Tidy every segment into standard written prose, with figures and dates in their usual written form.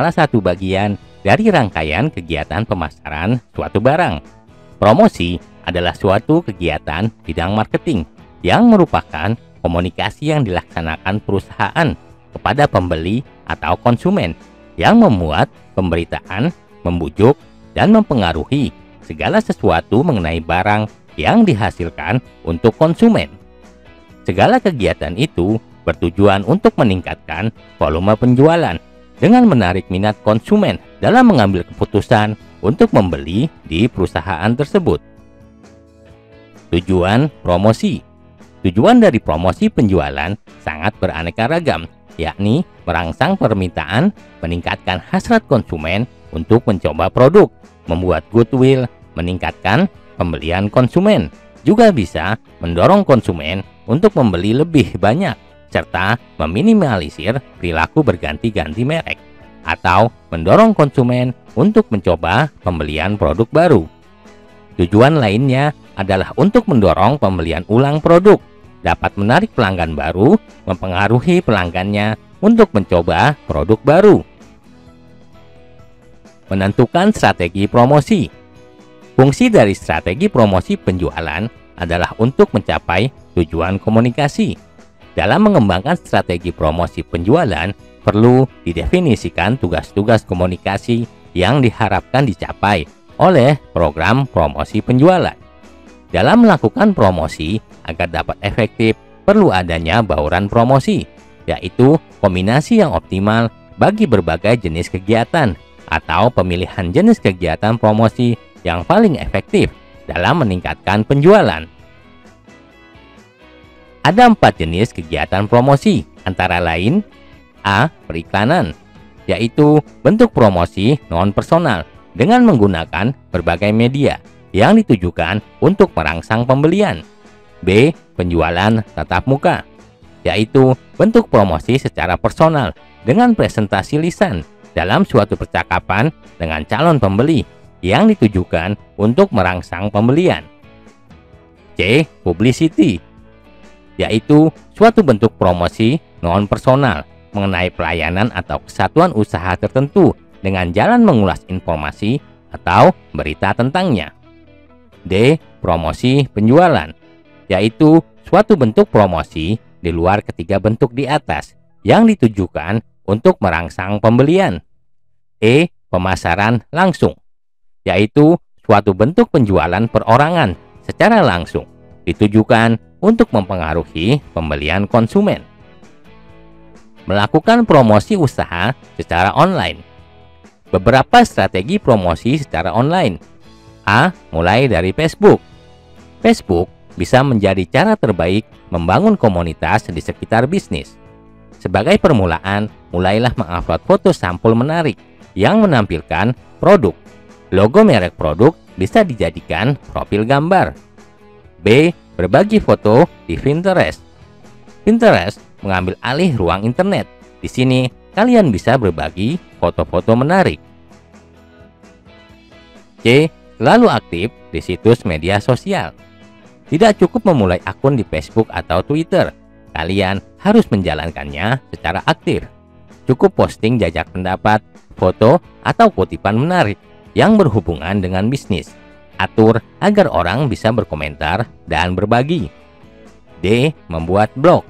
salah satu bagian dari rangkaian kegiatan pemasaran suatu barang. Promosi adalah suatu kegiatan bidang marketing yang merupakan komunikasi yang dilaksanakan perusahaan kepada pembeli atau konsumen yang memuat pemberitaan, membujuk, dan mempengaruhi segala sesuatu mengenai barang yang dihasilkan untuk konsumen. Segala kegiatan itu bertujuan untuk meningkatkan volume penjualan dengan menarik minat konsumen dalam mengambil keputusan untuk membeli di perusahaan tersebut. Tujuan promosi. Tujuan dari promosi penjualan sangat beraneka ragam, yakni merangsang permintaan, meningkatkan hasrat konsumen untuk mencoba produk, membuat goodwill, meningkatkan pembelian konsumen, juga bisa mendorong konsumen untuk membeli lebih banyak, serta meminimalisir perilaku berganti-ganti merek, atau mendorong konsumen untuk mencoba pembelian produk baru. Tujuan lainnya adalah untuk mendorong pembelian ulang produk, dapat menarik pelanggan baru, mempengaruhi pelanggannya untuk mencoba produk baru. Menentukan strategi promosi. Fungsi dari strategi promosi penjualan adalah untuk mencapai tujuan komunikasi. Dalam mengembangkan strategi promosi penjualan, perlu didefinisikan tugas-tugas komunikasi yang diharapkan dicapai oleh program promosi penjualan. Dalam melakukan promosi agar dapat efektif, perlu adanya bauran promosi, yaitu kombinasi yang optimal bagi berbagai jenis kegiatan atau pemilihan jenis kegiatan promosi yang paling efektif dalam meningkatkan penjualan. Ada 4 jenis kegiatan promosi, antara lain: A. Periklanan, yaitu bentuk promosi non-personal dengan menggunakan berbagai media yang ditujukan untuk merangsang pembelian. B. Penjualan tatap muka, yaitu bentuk promosi secara personal dengan presentasi lisan dalam suatu percakapan dengan calon pembeli yang ditujukan untuk merangsang pembelian. C. Publicity, yaitu suatu bentuk promosi non-personal mengenai pelayanan atau kesatuan usaha tertentu dengan jalan mengulas informasi atau berita tentangnya. D. Promosi penjualan, yaitu suatu bentuk promosi di luar ketiga bentuk di atas yang ditujukan untuk merangsang pembelian. E. Pemasaran langsung, yaitu suatu bentuk penjualan perorangan secara langsung ditujukan untuk mempengaruhi pembelian konsumen. Melakukan promosi usaha secara online. Beberapa strategi promosi secara online. A. Mulai dari Facebook. Facebook bisa menjadi cara terbaik membangun komunitas di sekitar bisnis. Sebagai permulaan, mulailah mengupload foto sampul menarik yang menampilkan produk. Logo merek produk bisa dijadikan profil gambar. B. Berbagi foto di Pinterest. Pinterest mengambil alih ruang internet. Di sini, kalian bisa berbagi foto-foto menarik. C. Selalu aktif di situs media sosial. Tidak cukup memulai akun di Facebook atau Twitter. Kalian harus menjalankannya secara aktif. Cukup posting jajak pendapat, foto, atau kutipan menarik yang berhubungan dengan bisnis. Atur agar orang bisa berkomentar dan berbagi. D. Membuat blog.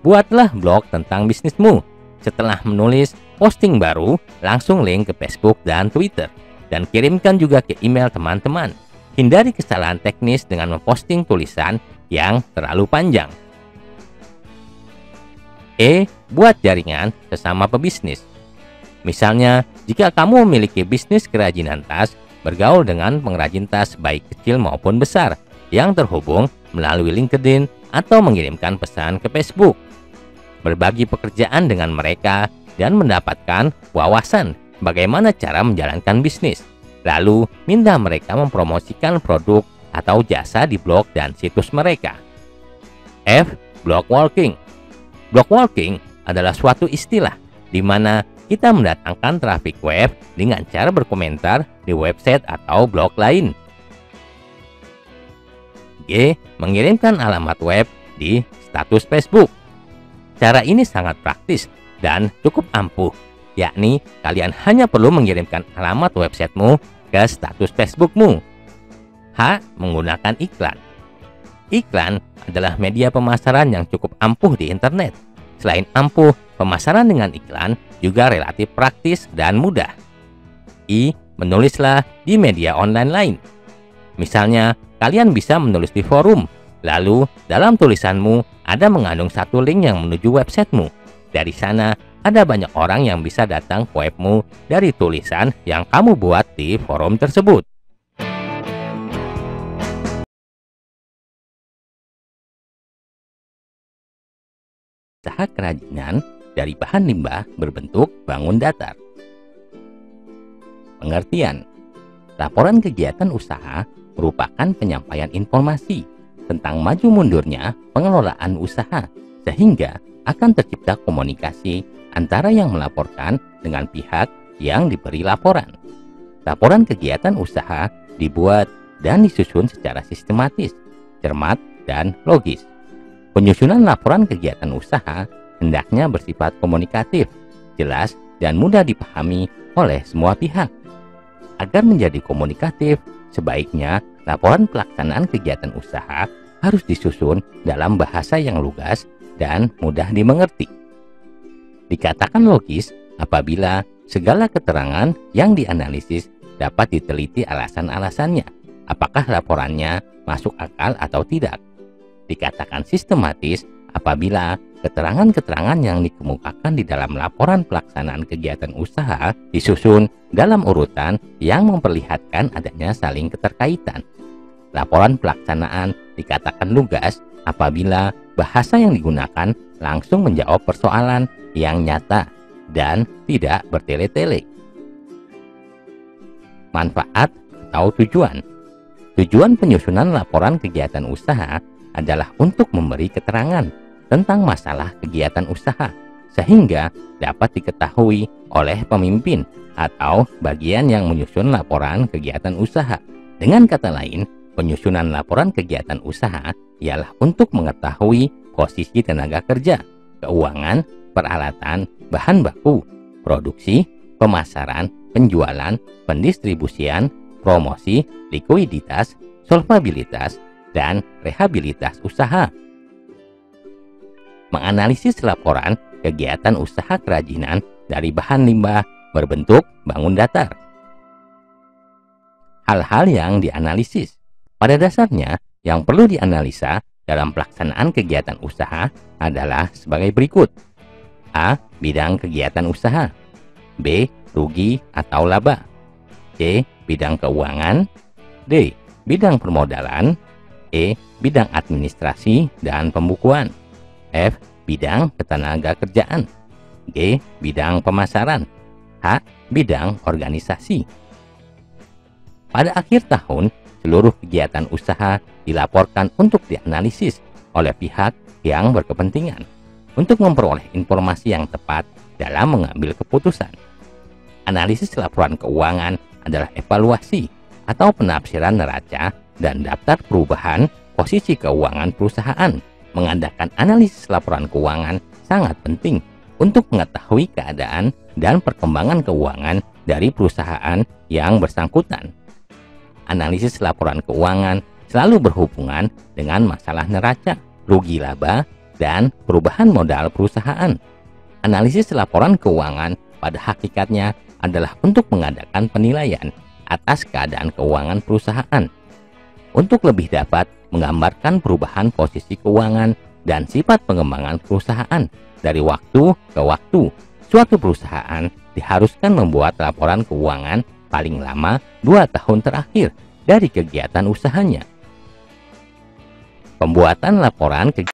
Buatlah blog tentang bisnismu. Setelah menulis posting baru, langsung link ke Facebook dan Twitter, dan kirimkan juga ke email teman-teman. Hindari kesalahan teknis dengan memposting tulisan yang terlalu panjang. E. Buat jaringan sesama pebisnis. Misalnya, jika kamu memiliki bisnis kerajinan tas, bergaul dengan pengrajin tas baik kecil maupun besar yang terhubung melalui LinkedIn atau mengirimkan pesan ke Facebook. Berbagi pekerjaan dengan mereka dan mendapatkan wawasan bagaimana cara menjalankan bisnis. Lalu, minta mereka mempromosikan produk atau jasa di blog dan situs mereka. F. Blog walking. Blog walking adalah suatu istilah di mana kita mendatangkan trafik web dengan cara berkomentar di website atau blog lain. G. Mengirimkan alamat web di status Facebook. Cara ini sangat praktis dan cukup ampuh, yakni kalian hanya perlu mengirimkan alamat websitemu ke status Facebookmu. H. Menggunakan iklan. Iklan adalah media pemasaran yang cukup ampuh di internet. Selain ampuh, pemasaran dengan iklan juga relatif praktis dan mudah. I. Menulislah di media online lain. Misalnya, kalian bisa menulis di forum, lalu dalam tulisanmu ada mengandung satu link yang menuju websitemu. Dari sana, ada banyak orang yang bisa datang ke webmu dari tulisan yang kamu buat di forum tersebut. Usaha kerajinan dari bahan limbah berbentuk bangun datar. Pengertian: laporan kegiatan usaha merupakan penyampaian informasi tentang maju mundurnya pengelolaan usaha, sehingga akan tercipta komunikasi antara yang melaporkan dengan pihak yang diberi laporan. Laporan kegiatan usaha dibuat dan disusun secara sistematis, cermat, dan logis. Penyusunan laporan kegiatan usaha hendaknya bersifat komunikatif, jelas, dan mudah dipahami oleh semua pihak. Agar menjadi komunikatif, sebaiknya laporan pelaksanaan kegiatan usaha harus disusun dalam bahasa yang lugas dan mudah dimengerti. Dikatakan logis apabila segala keterangan yang dianalisis dapat diteliti alasan-alasannya, apakah laporannya masuk akal atau tidak. Dikatakan sistematis apabila keterangan-keterangan yang dikemukakan di dalam laporan pelaksanaan kegiatan usaha disusun dalam urutan yang memperlihatkan adanya saling keterkaitan. Laporan pelaksanaan dikatakan lugas apabila bahasa yang digunakan langsung menjawab persoalan yang nyata dan tidak bertele-tele. Manfaat atau tujuan. Tujuan penyusunan laporan kegiatan usaha adalah untuk memberi keterangan tentang masalah kegiatan usaha sehingga dapat diketahui oleh pemimpin atau bagian yang menyusun laporan kegiatan usaha. Dengan kata lain, penyusunan laporan kegiatan usaha ialah untuk mengetahui posisi tenaga kerja, keuangan, peralatan, bahan baku, produksi, pemasaran, penjualan, pendistribusian, promosi, likuiditas, solvabilitas, dan rehabilitas usaha. Menganalisis laporan kegiatan usaha kerajinan dari bahan limbah berbentuk bangun datar. Hal-hal yang dianalisis. Pada dasarnya, yang perlu dianalisa dalam pelaksanaan kegiatan usaha adalah sebagai berikut. A. Bidang kegiatan usaha. B. Rugi atau laba. C. Bidang keuangan. D. Bidang permodalan. E. Bidang administrasi dan pembukuan. F. Bidang ketenaga kerjaan. G. Bidang pemasaran. H. Bidang organisasi. Pada akhir tahun, seluruh kegiatan usaha dilaporkan untuk dianalisis oleh pihak yang berkepentingan untuk memperoleh informasi yang tepat dalam mengambil keputusan. Analisis laporan keuangan adalah evaluasi atau penafsiran neraca dan daftar perubahan posisi keuangan perusahaan. Mengadakan analisis laporan keuangan sangat penting untuk mengetahui keadaan dan perkembangan keuangan dari perusahaan yang bersangkutan. Analisis laporan keuangan selalu berhubungan dengan masalah neraca, rugi laba, dan perubahan modal perusahaan. Analisis laporan keuangan pada hakikatnya adalah untuk mengadakan penilaian atas keadaan keuangan perusahaan. Untuk lebih dapat menggambarkan perubahan posisi keuangan dan sifat pengembangan perusahaan dari waktu ke waktu, suatu perusahaan diharuskan membuat laporan keuangan paling lama 2 tahun terakhir dari kegiatan usahanya. Pembuatan laporan